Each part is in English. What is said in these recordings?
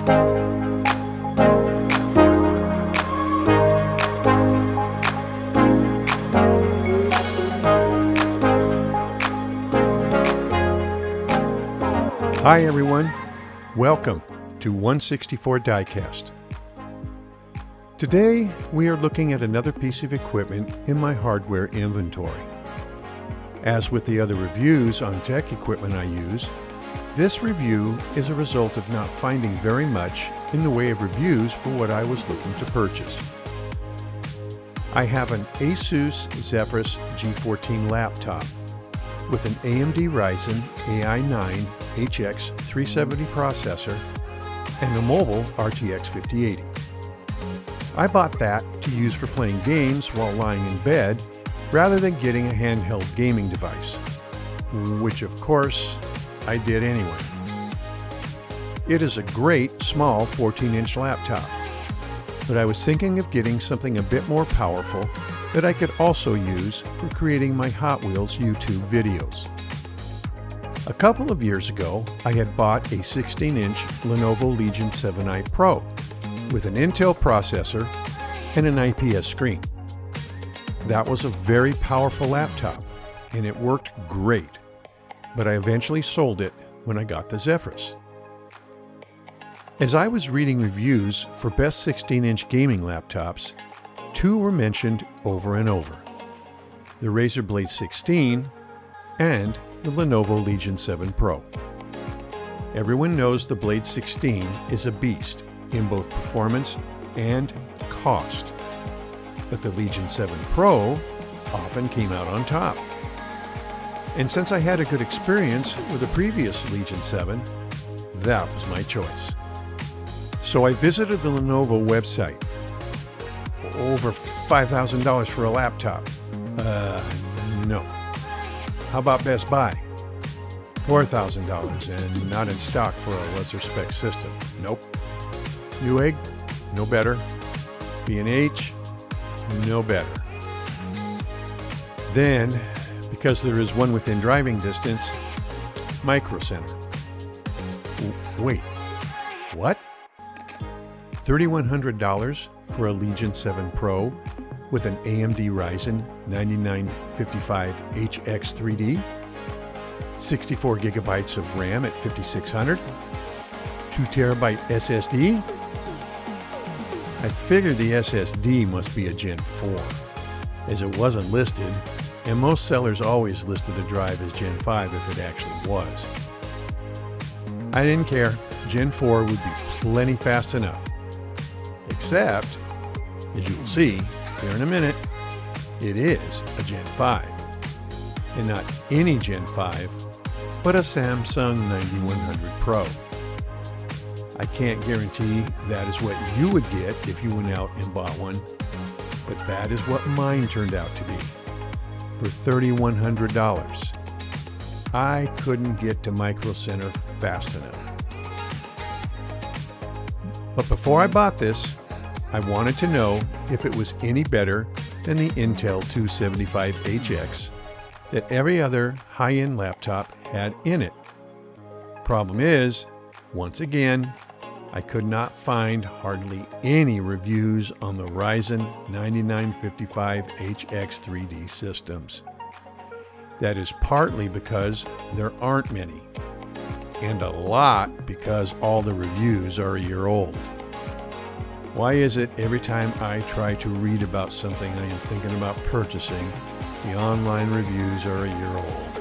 Hi everyone, welcome to 164 Diecast. Today we are looking at another piece of equipment in my hardware inventory. As with the other reviews on tech equipment I use, this review is a result of not finding very much in the way of reviews for what I was looking to purchase. I have an Asus Zephyrus G14 laptop with an AMD Ryzen AI9 HX3D processor and a mobile RTX 5080. I bought that to use for playing games while lying in bed rather than getting a handheld gaming device, which of course I did anyway. It is a great small 14-inch laptop, but I was thinking of getting something a bit more powerful that I could also use for creating my Hot Wheels YouTube videos. A couple of years ago, I had bought a 16-inch Lenovo Legion 7i Pro with an Intel processor and an IPS screen. That was a very powerful laptop, and it worked great, but I eventually sold it when I got the Zephyrus. As I was reading reviews for best 16-inch gaming laptops, two were mentioned over and over: the Razer Blade 16 and the Lenovo Legion 7 Pro. Everyone knows the Blade 16 is a beast in both performance and cost, but the Legion 7 Pro often came out on top. And since I had a good experience with the previous Legion 7, that was my choice. So I visited the Lenovo website. Over $5,000 for a laptop? No. How about Best Buy? $4,000 and not in stock for a lesser spec system? Nope. Newegg? No better. B&H? No better. Then, because there is one within driving distance, Micro Center. Wait, what? $3,100 for a Legion 7 Pro with an AMD Ryzen 9955HX3D, 64 gigabytes of RAM at 5600, 2 terabyte SSD? I figured the SSD must be a Gen 4, as it wasn't listed, and most sellers always listed a drive as Gen 5 if it actually was. I didn't care. Gen 4 would be plenty fast enough. Except, as you will see here in a minute, it is a Gen 5. And not any Gen 5, but a Samsung 9100 Pro. I can't guarantee that is what you would get if you went out and bought one, but that is what mine turned out to be. For $3,100. I couldn't get to Micro Center fast enough. But before I bought this, I wanted to know if it was any better than the Intel 275HX that every other high-end laptop had in it. Problem is, once again, I could not find hardly any reviews on the Ryzen 9955HX3D systems. That is partly because there aren't many, and a lot because all the reviews are a year old. Why is it every time I try to read about something I am thinking about purchasing, the online reviews are a year old?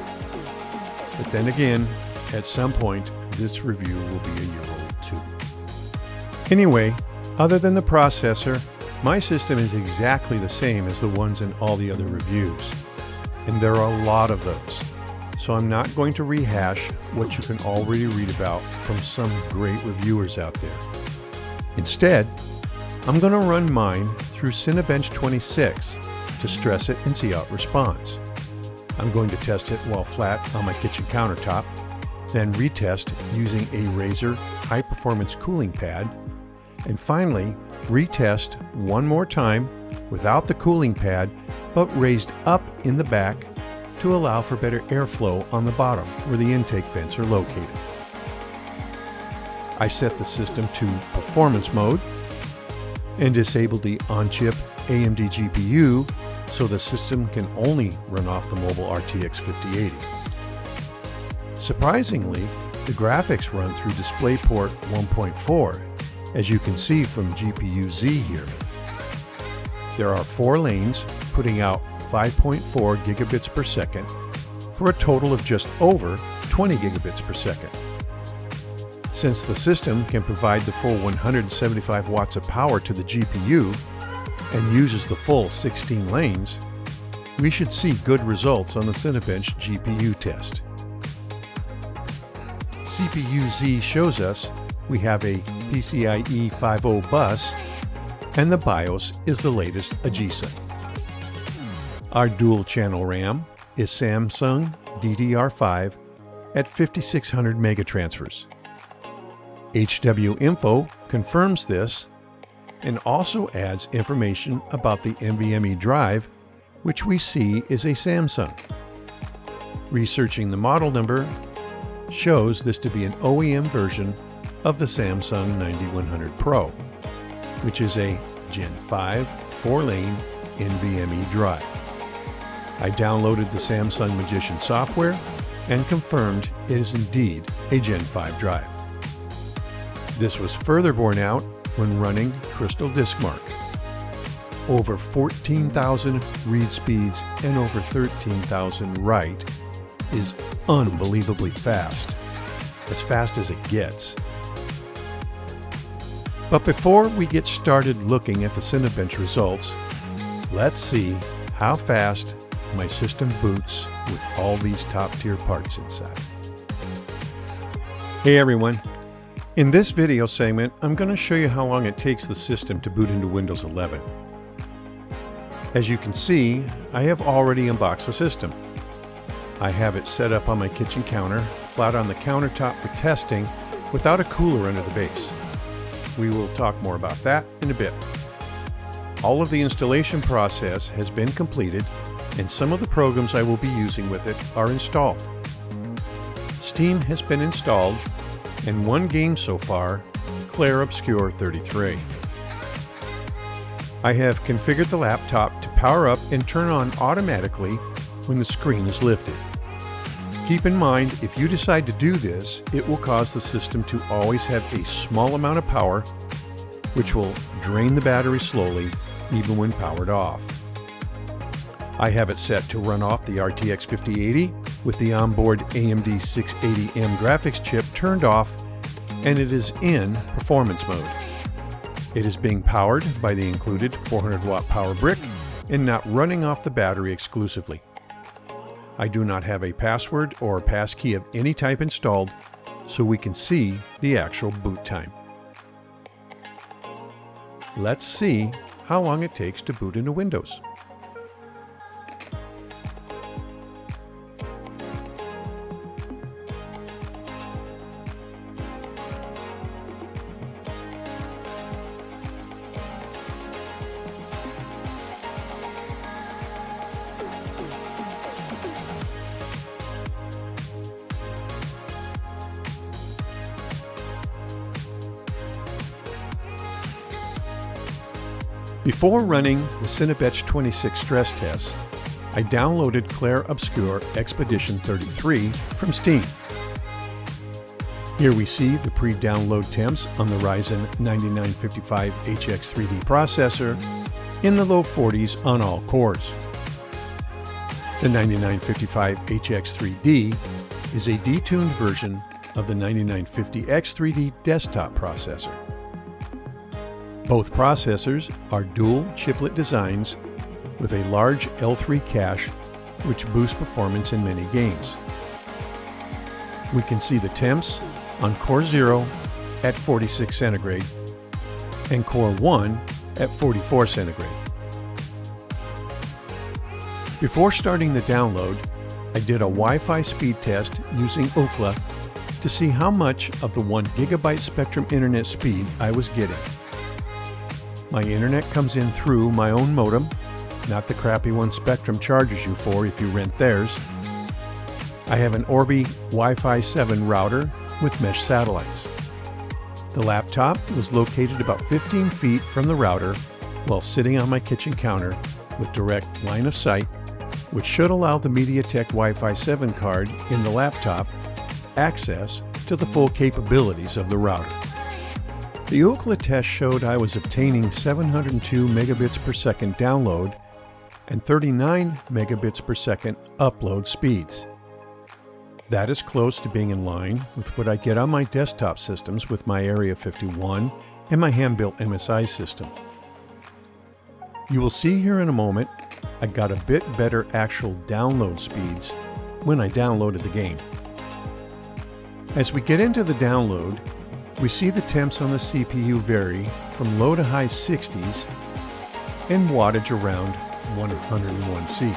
But then again, at some point, this review will be a year old too. Anyway, other than the processor, my system is exactly the same as the ones in all the other reviews. And there are a lot of those. So I'm not going to rehash what you can already read about from some great reviewers out there. Instead, I'm going to run mine through Cinebench 26 to stress it and see how it responds. I'm going to test it while flat on my kitchen countertop, then retest using a Razer high-performance cooling pad, and finally retest one more time without the cooling pad but raised up in the back to allow for better airflow on the bottom where the intake vents are located. I set the system to performance mode and disabled the on-chip AMD GPU so the system can only run off the mobile RTX 5080. Surprisingly, the graphics run through DisplayPort 1.4, as you can see from GPU-Z here. There are 4 lanes putting out 5.4 gigabits per second for a total of just over 20 gigabits per second. Since the system can provide the full 175 watts of power to the GPU and uses the full 16 lanes, we should see good results on the Cinebench GPU test. CPU-Z shows us we have a PCIe 5.0 bus and the BIOS is the latest AGESA. Our dual-channel RAM is Samsung DDR5 at 5600 megatransfers. HW Info confirms this and also adds information about the NVMe drive, which we see is a Samsung. Researching the model number shows this to be an OEM version of the Samsung 9100 Pro, which is a Gen 5 4-lane NVMe drive. I downloaded the Samsung Magician software and confirmed it is indeed a Gen 5 drive. This was further borne out when running Crystal DiskMark. Over 14,000 read speeds and over 13,000 write is unbelievably fast, as fast as it gets. But before we get started looking at the Cinebench results, let's see how fast my system boots with all these top-tier parts inside. Hey everyone! In this video segment, I'm going to show you how long it takes the system to boot into Windows 11. As you can see, I have already unboxed the system. I have it set up on my kitchen counter, flat on the countertop for testing, without a cooler under the base. We will talk more about that in a bit. All of the installation process has been completed, and some of the programs I will be using with it are installed. Steam has been installed, and one game so far, Clair Obscur 33. I have configured the laptop to power up and turn on automatically when the screen is lifted. Keep in mind, if you decide to do this, it will cause the system to always have a small amount of power, which will drain the battery slowly, even when powered off. I have it set to run off the RTX 5080 with the onboard AMD 680M graphics chip turned off, and it is in performance mode. It is being powered by the included 400 watt power brick and not running off the battery exclusively. I do not have a password or passkey of any type installed, so we can see the actual boot time. Let's see how long it takes to boot into Windows. Before running the Cinebench 26 stress tests, I downloaded Clair Obscur Expedition 33 from Steam. Here we see the pre-download temps on the Ryzen 9955HX3D processor in the low 40s on all cores. The 9955HX3D is a detuned version of the 9950X3D desktop processor. Both processors are dual chiplet designs with a large L3 cache, which boosts performance in many games. We can see the temps on Core 0 at 46 centigrade and Core 1 at 44 centigrade. Before starting the download, I did a Wi-Fi speed test using Ookla to see how much of the 1 gigabyte Spectrum internet speed I was getting. My internet comes in through my own modem, not the crappy one Spectrum charges you for if you rent theirs. I have an Orbi Wi-Fi 7 router with mesh satellites. The laptop was located about 15 feet from the router while sitting on my kitchen counter with direct line of sight, which should allow the Media-Tek Wi-Fi 7 card in the laptop access to the full capabilities of the router. The Ookla test showed I was obtaining 702 megabits per second download and 39 megabits per second upload speeds. That is close to being in line with what I get on my desktop systems with my Area 51 and my hand-built MSI system. You will see here in a moment I got a bit better actual download speeds when I downloaded the game. As we get into the download, we see the temps on the CPU vary from low to high 60s and wattage around 101C.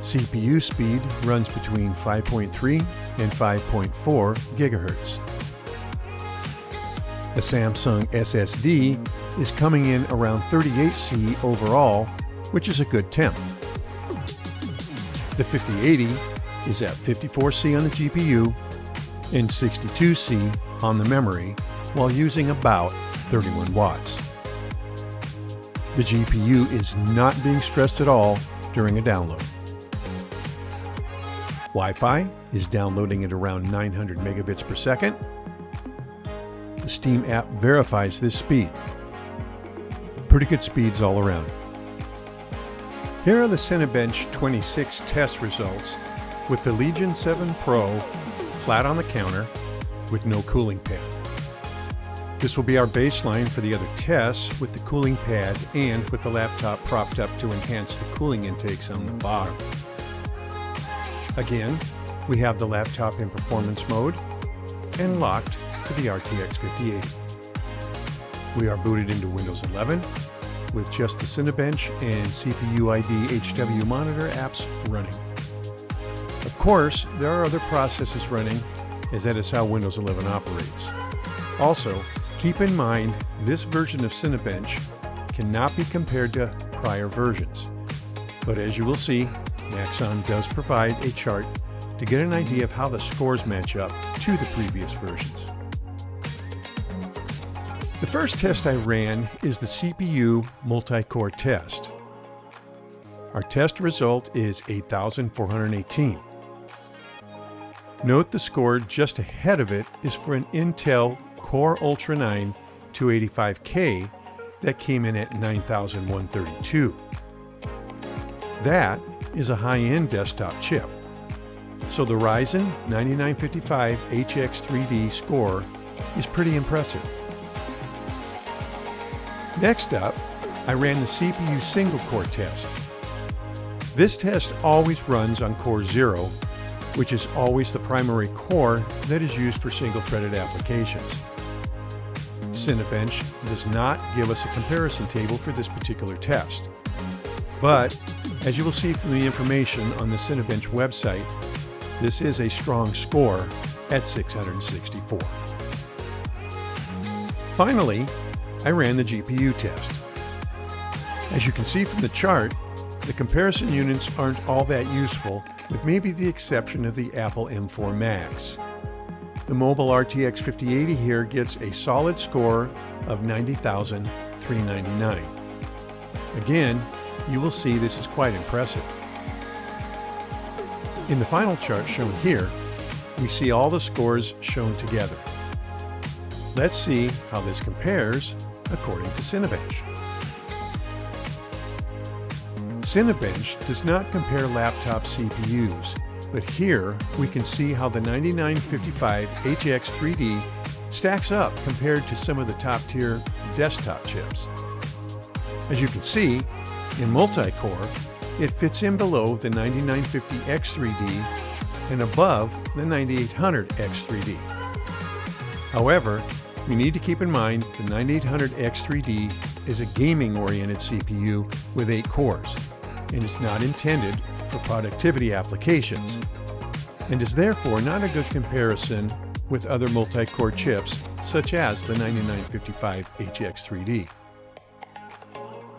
CPU speed runs between 5.3 and 5.4 gigahertz. The Samsung SSD is coming in around 38C overall, which is a good temp. The 5080 is at 54C on the GPU and 62C on the memory while using about 31 watts. The GPU is not being stressed at all during a download. Wi-Fi is downloading at around 900 megabits per second. The Steam app verifies this speed. Pretty good speeds all around. Here are the Cinebench 26 test results with the Legion 7 Pro flat on the counter with no cooling pad. This will be our baseline for the other tests with the cooling pad and with the laptop propped up to enhance the cooling intakes on the bottom. Again, we have the laptop in performance mode and locked to the RTX 5080. We are booted into Windows 11 with just the Cinebench and CPU ID HW monitor apps running. Of course, there are other processes running, as that is how Windows 11 operates. Also, keep in mind this version of Cinebench cannot be compared to prior versions. But as you will see, Maxon does provide a chart to get an idea of how the scores match up to the previous versions. The first test I ran is the CPU multi-core test. Our test result is 8,418. Note the score just ahead of it is for an Intel Core Ultra 9 285K that came in at 9,132. That is a high-end desktop chip. So the Ryzen 9955HX3D score is pretty impressive. Next up, I ran the CPU single-core test. This test always runs on Core 0, which is always the primary core that is used for single-threaded applications. Cinebench does not give us a comparison table for this particular test. But, as you will see from the information on the Cinebench website, this is a strong score at 664. Finally, I ran the GPU test. As you can see from the chart, the comparison units aren't all that useful, with maybe the exception of the Apple M4 Max. The mobile RTX 5080 here gets a solid score of 90,399. Again, you will see this is quite impressive. In the final chart shown here, we see all the scores shown together. Let's see how this compares according to Cinebench. Cinebench does not compare laptop CPUs, but here we can see how the 9955HX3D stacks up compared to some of the top-tier desktop chips. As you can see, in multi-core, it fits in below the 9950X3D and above the 9800X3D. However, we need to keep in mind the 9800X3D is a gaming-oriented CPU with 8 cores and is not intended for productivity applications, and is therefore not a good comparison with other multi-core chips such as the 9955HX3D.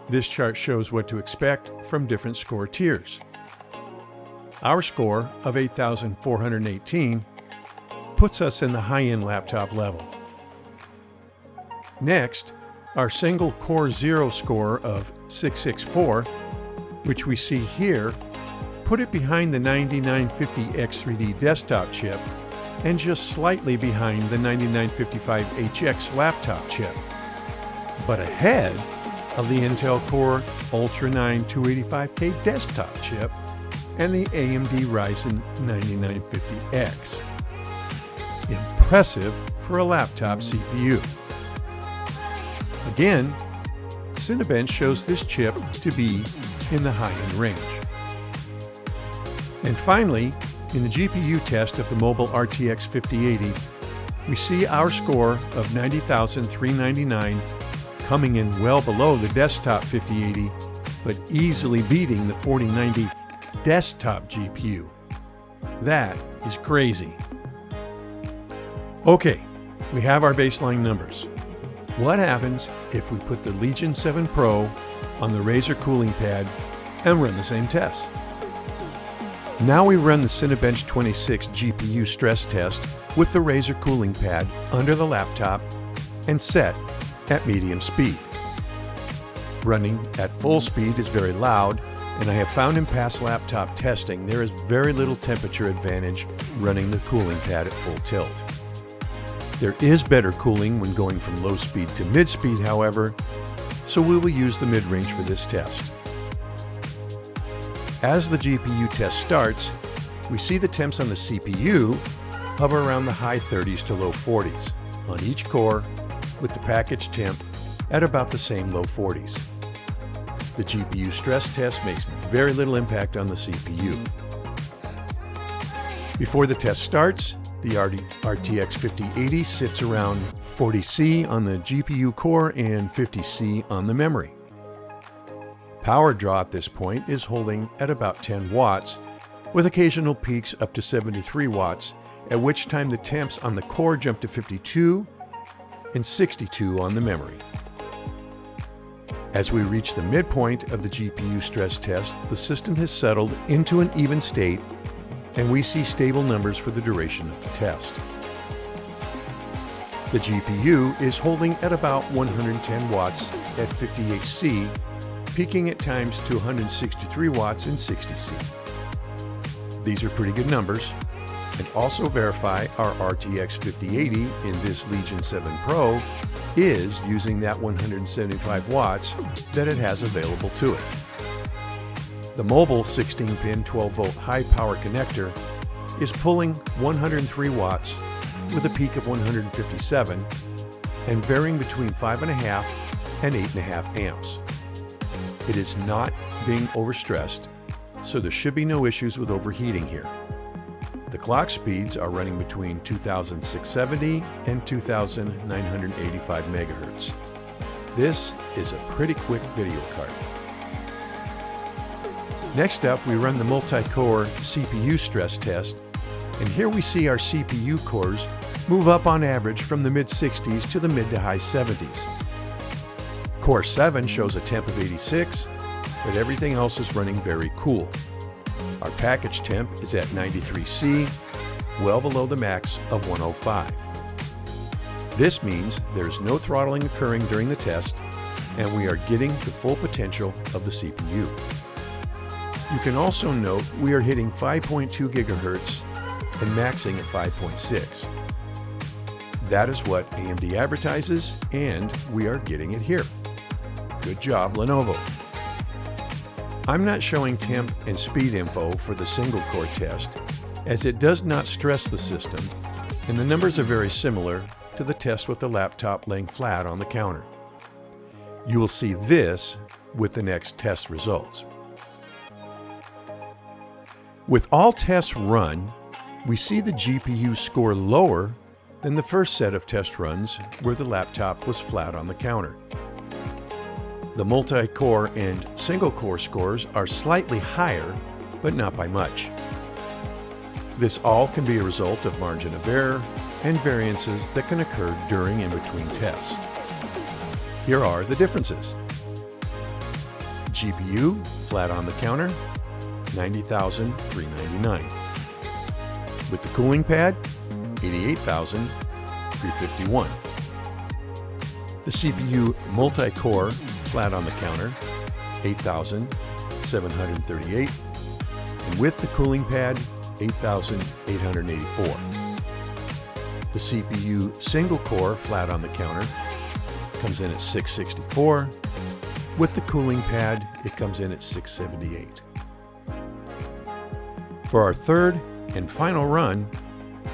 This chart shows what to expect from different score tiers. Our score of 8,418 puts us in the high-end laptop level. Next, our single Core 0 score of 664, which we see here, put it behind the 9950X3D desktop chip and just slightly behind the 9955HX laptop chip, but ahead of the Intel Core Ultra 9 285K desktop chip and the AMD Ryzen 9950X. Impressive for a laptop CPU. Again, Cinebench shows this chip to be in the high-end range. And finally, in the GPU test of the mobile RTX 5080, we see our score of 90,399 coming in well below the desktop 5080, but easily beating the 4090 desktop GPU. That is crazy. Okay, we have our baseline numbers. What happens if we put the Legion 7 Pro on the Razer cooling pad and run the same tests? Now we run the Cinebench 26 GPU stress test with the Razer cooling pad under the laptop and set at medium speed. Running at full speed is very loud, and I have found in past laptop testing there is very little temperature advantage running the cooling pad at full tilt. There is better cooling when going from low speed to mid speed, however, so we will use the mid-range for this test. As the GPU test starts, we see the temps on the CPU hover around the high 30s to low 40s on each core, with the package temp at about the same low 40s. The GPU stress test makes very little impact on the CPU. Before the test starts, the RTX 5080 sits around 40C on the GPU core and 50C on the memory. Power draw at this point is holding at about 10 watts, with occasional peaks up to 73 watts, at which time the temps on the core jump to 52 and 62 on the memory. As we reach the midpoint of the GPU stress test, the system has settled into an even state, and we see stable numbers for the duration of the test. The GPU is holding at about 110 watts at 58C, peaking at times to 163 watts in 60C. These are pretty good numbers, and also verify our RTX 5080 in this Legion 7 Pro is using that 175 watts that it has available to it. The mobile 16-pin 12-volt high-power connector is pulling 103 watts with a peak of 157 and varying between 5.5 and 8.5 amps. It is not being overstressed, so there should be no issues with overheating here. The clock speeds are running between 2,670 and 2,985 megahertz. This is a pretty quick video card. Next up, we run the multi-core CPU stress test, and here we see our CPU cores move up on average from the mid-60s to the mid to high 70s. Core 7 shows a temp of 86, but everything else is running very cool. Our package temp is at 93C, well below the max of 105. This means there's no throttling occurring during the test, and we are getting the full potential of the CPU. You can also note we are hitting 5.2 gigahertz and maxing at 5.6. That is what AMD advertises, and we are getting it here. Good job, Lenovo. I'm not showing temp and speed info for the single core test, as it does not stress the system, and the numbers are very similar to the test with the laptop laying flat on the counter. You will see this with the next test results. With all tests run, we see the GPU score lower than the first set of test runs where the laptop was flat on the counter. The multi-core and single-core scores are slightly higher, but not by much. This all can be a result of margin of error and variances that can occur during and between tests. Here are the differences. GPU, flat on the counter, 90,399. With the cooling pad, 88,351. The CPU multi-core flat on the counter, 8,738. And with the cooling pad, 8,884. The CPU single core flat on the counter comes in at 664. With the cooling pad, it comes in at 678. For our third and final run,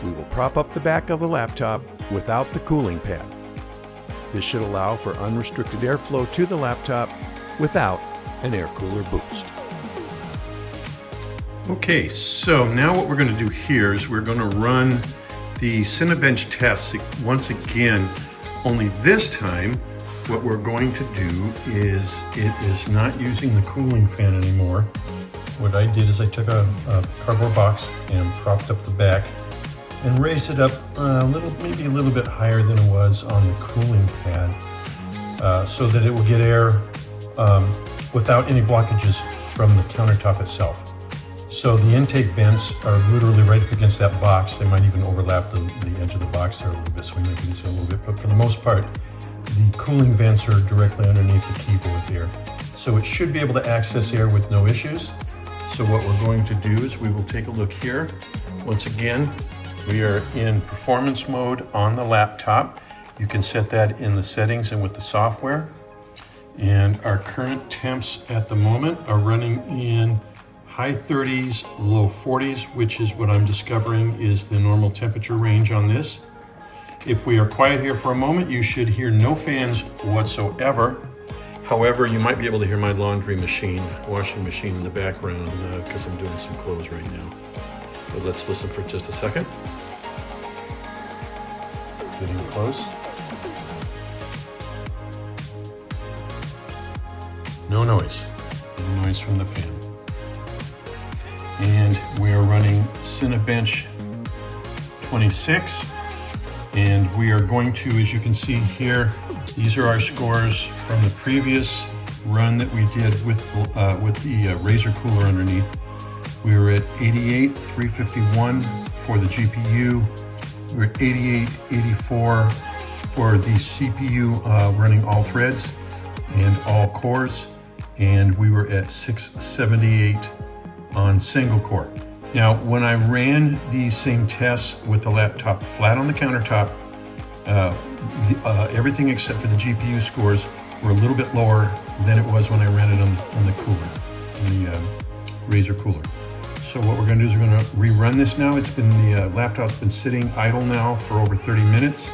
we will prop up the back of the laptop without the cooling pad. This should allow for unrestricted airflow to the laptop without an air cooler boost. Okay, so now what we're going to do here is we're going to run the Cinebench tests once again, only this time what we're going to do is it is not using the cooling fan anymore. What I did is I took a cardboard box and propped up the back and raised it up maybe a little bit higher than it was on the cooling pad so that it will get air without any blockages from the countertop itself. So the intake vents are literally right up against that box. They might even overlap the edge of the box there a little bit, so we might use it a little bit. But for the most part, the cooling vents are directly underneath the keyboard there. So it should be able to access air with no issues. So what we're going to do is we will take a look here. Once again, we are in performance mode on the laptop. You can set that in the settings and with the software. And our current temps at the moment are running in high 30s, low 40s, which is what I'm discovering is the normal temperature range on this. If we are quiet here for a moment, you should hear no fans whatsoever. However, you might be able to hear my laundry machine, washing machine in the background because I'm doing some clothes right now. But let's listen for just a second. Getting close. No noise. No noise from the fan. And we are running Cinebench 26. And we are going to, as you can see here, these are our scores from the previous run that we did with the Razer cooler underneath. We were at 88,351 for the GPU. We were at 88,84 for the CPU running all threads and all cores. And we were at 678 on single core. Now, when I ran these same tests with the laptop flat on the countertop, everything except for the GPU scores were a little bit lower than it was when I ran it on the cooler, the Razer cooler. So what we're going to do is we're going to rerun this now. The laptop's been sitting idle now for over 30 minutes.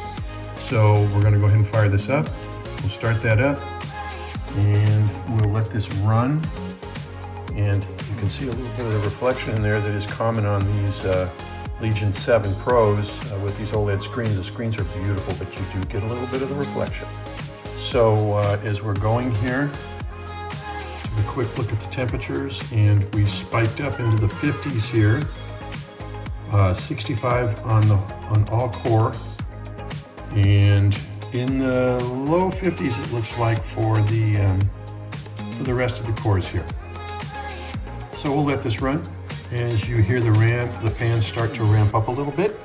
So we're going to go ahead and fire this up. We'll start that up and we'll let this run. And you can see a little bit of the reflection in there that is common on these Legion 7 Pros with these OLED screens. The screens are beautiful, but you do get a little bit of the reflection. So as we're going here, take a quick look at the temperatures, and we spiked up into the 50s here. 65 on all core, and in the low 50s it looks like for the rest of the cores here. So we'll let this run. As you hear the fans start to ramp up a little bit.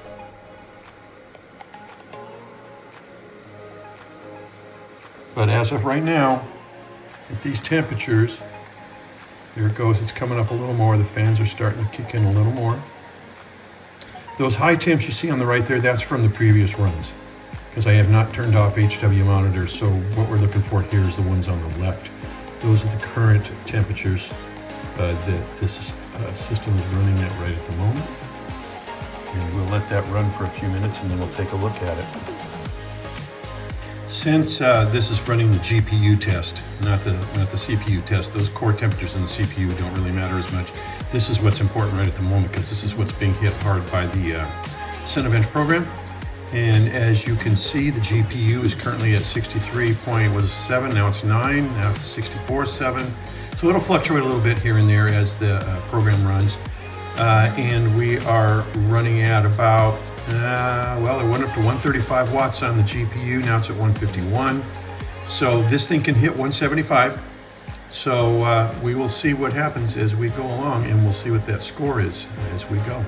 But as of right now, at these temperatures, there it goes, it's coming up a little more. The fans are starting to kick in a little more. Those high temps you see on the right there, that's from the previous runs, because I have not turned off HW monitors. So what we're looking for here is the ones on the left. Those are the current temperatures that this system is running at right at the moment. And we'll let that run for a few minutes and then we'll take a look at it. Since this is running the GPU test, not the CPU test, those core temperatures in the CPU don't really matter as much. This is what's important right at the moment, because this is what's being hit hard by the Cinebench program. And as you can see, the GPU is currently at 63.7, now it's 9, now it's 64.7. So it'll fluctuate a little bit here and there as the program runs. And we are running at about, well, it went up to 135 watts on the GPU, now it's at 151. So this thing can hit 175. So we will see what happens as we go along, and we'll see what that score is as we go.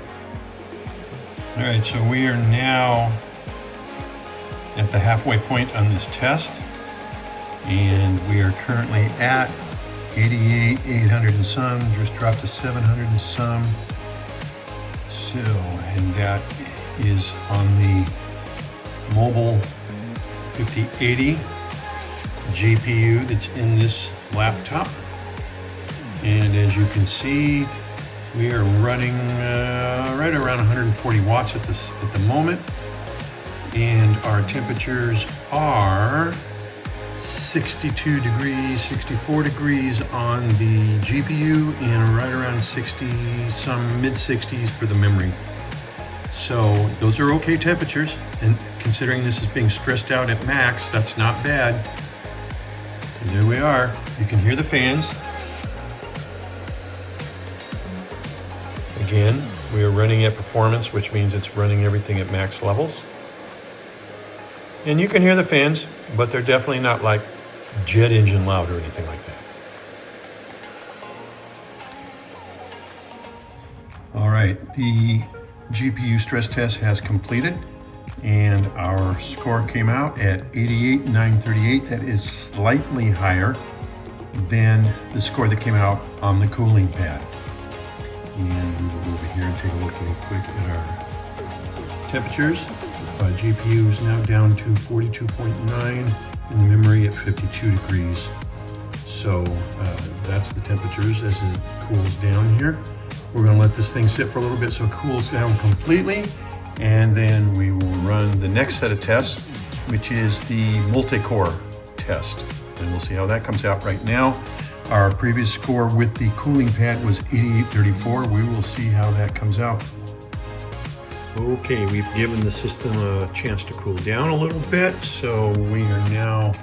All right, so we are now at the halfway point on this test, and we are currently at 88,800 and some, just dropped to 700 and some. So, and that is on the mobile 5080 GPU that's in this laptop. And as you can see, we are running right around 140 watts at the moment, and our temperatures are 62 degrees, 64 degrees on the GPU, and right around 60, some mid-60s for the memory. So those are okay temperatures, and considering this is being stressed out at max, that's not bad. So there we are. You can hear the fans. Again, we are running at performance, which means it's running everything at max levels. And you can hear the fans, but they're definitely not like jet engine loud or anything like that. All right, the GPU stress test has completed, and our score came out at 88,938. That is slightly higher than the score that came out on the cooling pad. And we will go over here and take a look real quick at our temperatures. GPU is now down to 42.9 and the memory at 52 degrees. So that's the temperatures as it cools down here. We're going to let this thing sit for a little bit so it cools down completely, and then we will run the next set of tests, which is the multi-core test. And we'll see how that comes out. Right now, our previous score with the cooling pad was 8834. We will see how that comes out. Okay, we've given the system a chance to cool down a little bit, so we are now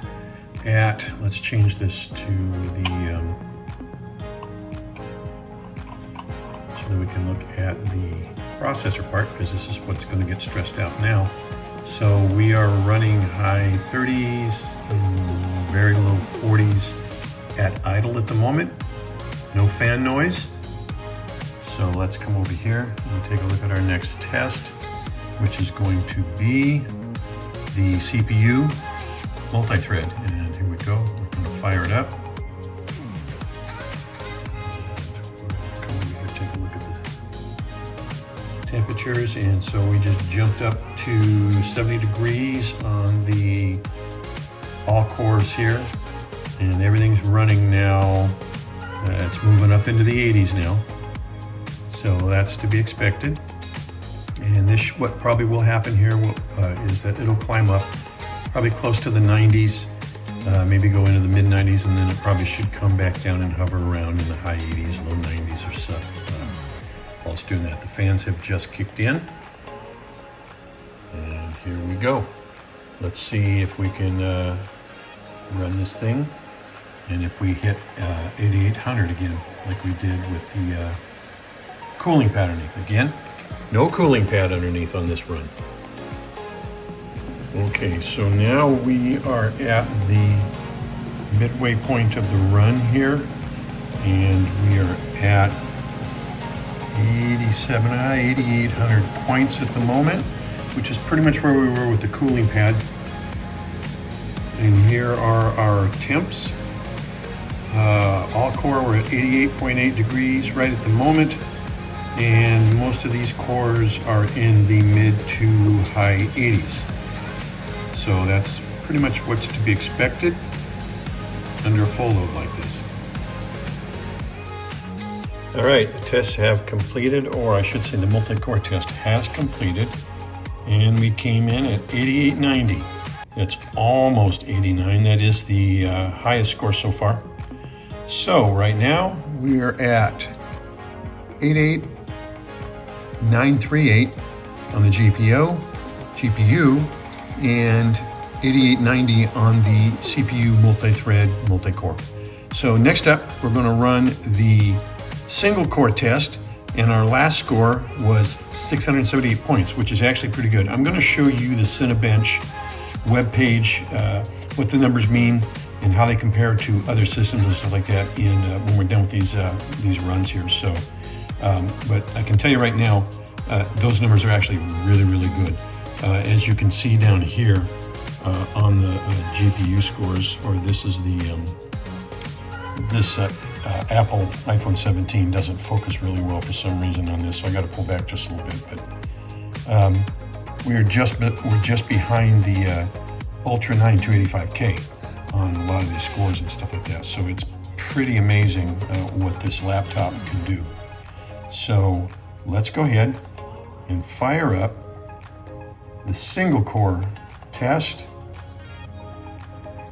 at, let's change this to the, so that we can look at the processor part, because this is what's going to get stressed out now. So we are running high 30s and very low 40s at idle at the moment. No fan noise. So let's come over here and take a look at our next test, which is going to be the CPU multi-thread. And here we go. We're going to fire it up. Come over here, take a look at the temperatures. And so we just jumped up to 70 degrees on the all cores here. And everything's running now. It's moving up into the 80s now. So that's to be expected. And this, what probably will happen here is that it'll climb up probably close to the 90s, maybe go into the mid 90s, and then it probably should come back down and hover around in the high 80s, low 90s or so. While it's doing that, the fans have just kicked in. And here we go. Let's see if we can run this thing. And if we hit 8800 again, like we did with the cooling pad underneath. Again, no cooling pad underneath on this run. Okay, so now we are at the midway point of the run here, and we are at 8,800 points at the moment, which is pretty much where we were with the cooling pad. And here are our temps. All core, we're at 88.8 degrees right at the moment. And most of these cores are in the mid to high 80s. So that's pretty much what's to be expected under a full load like this. All right, the tests have completed, or I should say the multi-core test has completed, and we came in at 8890. That's almost 89. That is the highest score so far. So right now we are at 88,938 on the GPU, and 8890 on the CPU multi-thread, multi-core. So next up, we're going to run the single core test, and our last score was 678 points, which is actually pretty good. I'm going to show you the Cinebench webpage, what the numbers mean and how they compare to other systems and stuff like that when we're done with these runs here. So, but I can tell you right now, those numbers are actually really, really good. As you can see down here on the GPU scores, or this is the Apple iPhone 17 doesn't focus really well for some reason on this, so I got to pull back just a little bit. But we're just behind the Ultra 9255K on a lot of these scores and stuff like that. So it's pretty amazing what this laptop can do. So let's go ahead and fire up the single core test.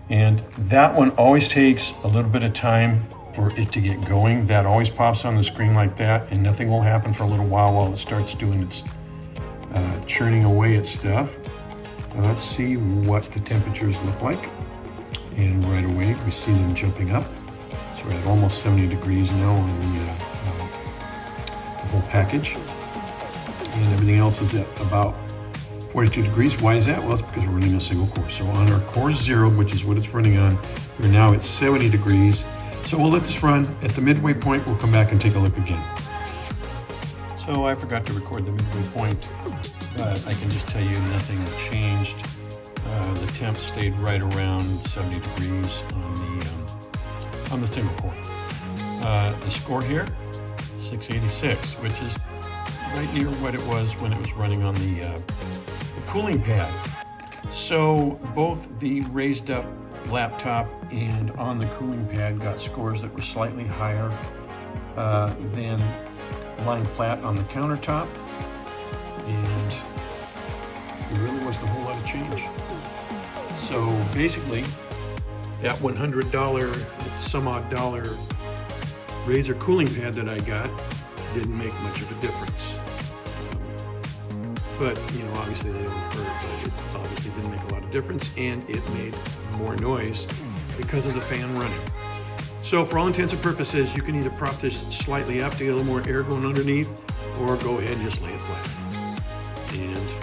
And that one always takes a little bit of time for it to get going. That always pops on the screen like that, and nothing will happen for a little while it starts doing its churning away its stuff. Let's see what the temperatures look like. And right away we see them jumping up. So we're at almost 70 degrees now on the whole package. And everything else is at about 42 degrees. Why is that? Well, it's because we're running a single core. So on our core 0, which is what it's running on, we're now at 70 degrees. So we'll let this run. At the midway point, we'll come back and take a look again. So I forgot to record the midway point, but I can just tell you nothing changed. The temp stayed right around 70 degrees on the single core. The score here, 686, which is right near what it was when it was running on the cooling pad. So both the raised up laptop and on the cooling pad got scores that were slightly higher than lying flat on the countertop, and there really wasn't a whole lot of change. So basically, that $100 some odd dollar Razer cooling pad that I got didn't make much of a difference. But you know, obviously they don't hurt, but it obviously didn't make a lot of difference, and it made more noise because of the fan running. So for all intents and purposes, you can either prop this slightly up to get a little more air going underneath, or go ahead and just lay it flat. And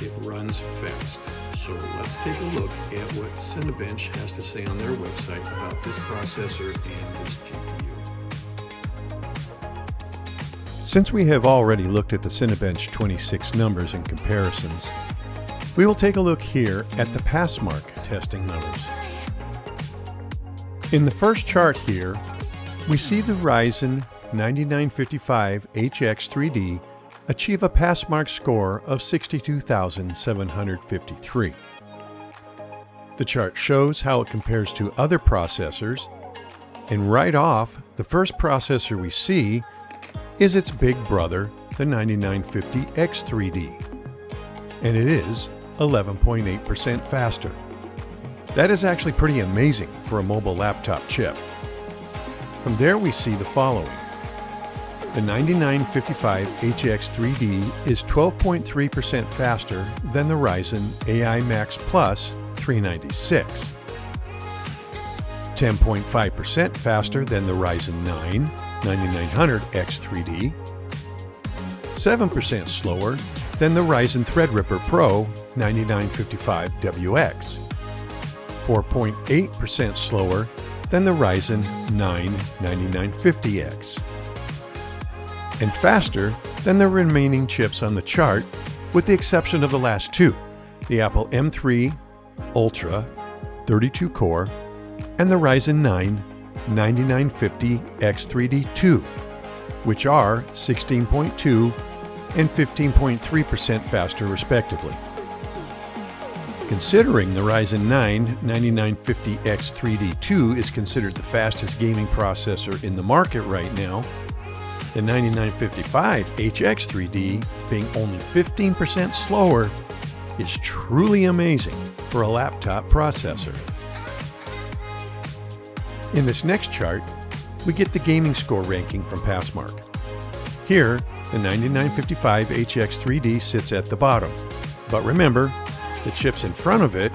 it runs fast. So let's take a look at what Cinebench has to say on their website about this processor and this GPU. Since we have already looked at the Cinebench 26 numbers and comparisons, we will take a look here at the Passmark testing numbers. In the first chart here, we see the Ryzen 9955HX3D achieve a Passmark score of 62,753. The chart shows how it compares to other processors, and right off, the first processor we see is its big brother, the 9950X3D, and it is 11.8% faster. That is actually pretty amazing for a mobile laptop chip. From there we see the following. The 9955HX3D is 12.3% faster than the Ryzen AI Max Plus 396, 10.5% faster than the Ryzen 9 9900X3D, 7% slower than the Ryzen Threadripper Pro 9955WX, 4.8% slower than the Ryzen 9 9950X, and faster than the remaining chips on the chart, with the exception of the last two, the Apple M3 Ultra 32-core and the Ryzen 9 9950X3D2, which are 16.2 and 15.3% faster respectively. Considering the Ryzen 9 9950X3D2 is considered the fastest gaming processor in the market right now, the 9955HX3D being only 15% slower is truly amazing for a laptop processor. In this next chart, we get the gaming score ranking from Passmark. Here, the 9955HX3D sits at the bottom, but remember, the chips in front of it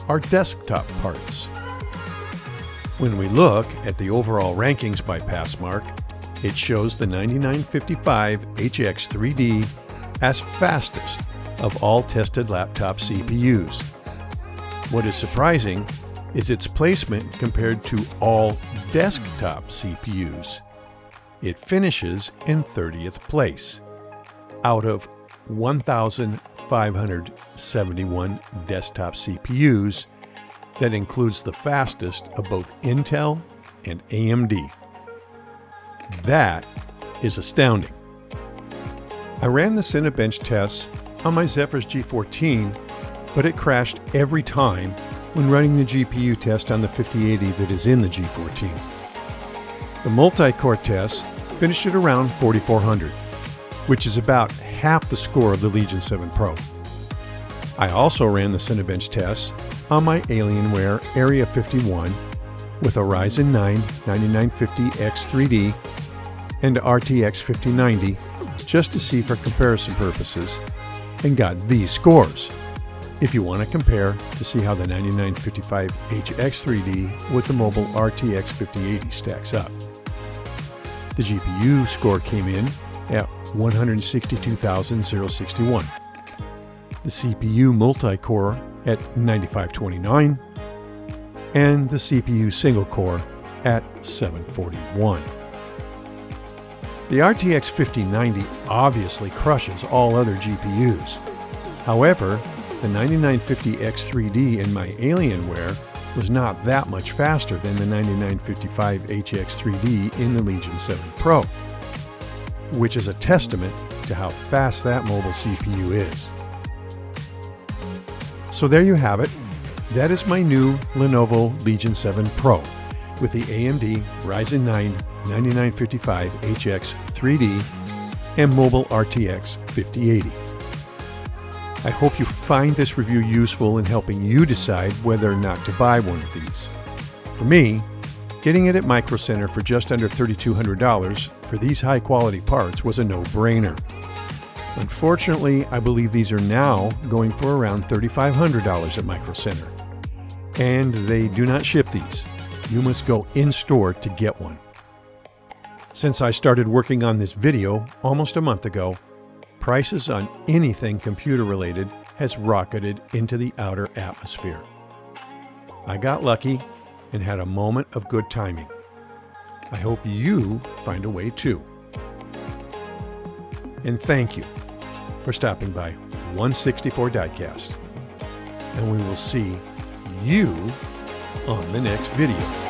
are desktop parts. When we look at the overall rankings by Passmark, it shows the 9955HX3D as fastest of all tested laptop CPUs. What is surprising is its placement compared to all desktop CPUs. It finishes in 30th place out of 1,571 desktop CPUs that includes the fastest of both Intel and AMD. That is astounding. I ran the Cinebench tests on my Zephyr's G14, but it crashed every time when running the GPU test on the 5080 that is in the G14. The multi-core tests finished at around 4,400, which is about half the score of the Legion 7 Pro. I also ran the Cinebench tests on my Alienware Area 51 with a Ryzen 9 9950X3D and RTX 5090 just to see for comparison purposes, and got these scores. If you want to compare to see how the 9955HX3D with the mobile RTX 5080 stacks up. The GPU score came in at 162,061. The CPU multi-core at 9529, and the CPU single-core at 741. The RTX 5090 obviously crushes all other GPUs. However, the 9950X3D in my Alienware was not that much faster than the 9955HX3D in the Legion 7 Pro, which is a testament to how fast that mobile CPU is. So there you have it. That is my new Lenovo Legion 7 Pro with the AMD Ryzen 9 9955HX3D and mobile RTX 5080. I hope you find this review useful in helping you decide whether or not to buy one of these. For me, getting it at Micro Center for just under $3,200 for these high-quality parts was a no-brainer. Unfortunately, I believe these are now going for around $3,500 at Micro Center. And they do not ship these. You must go in-store to get one. Since I started working on this video almost a month ago, prices on anything computer-related has rocketed into the outer atmosphere. I got lucky and had a moment of good timing. I hope you find a way too. And thank you for stopping by 164 Diecast. And we will see you on the next video.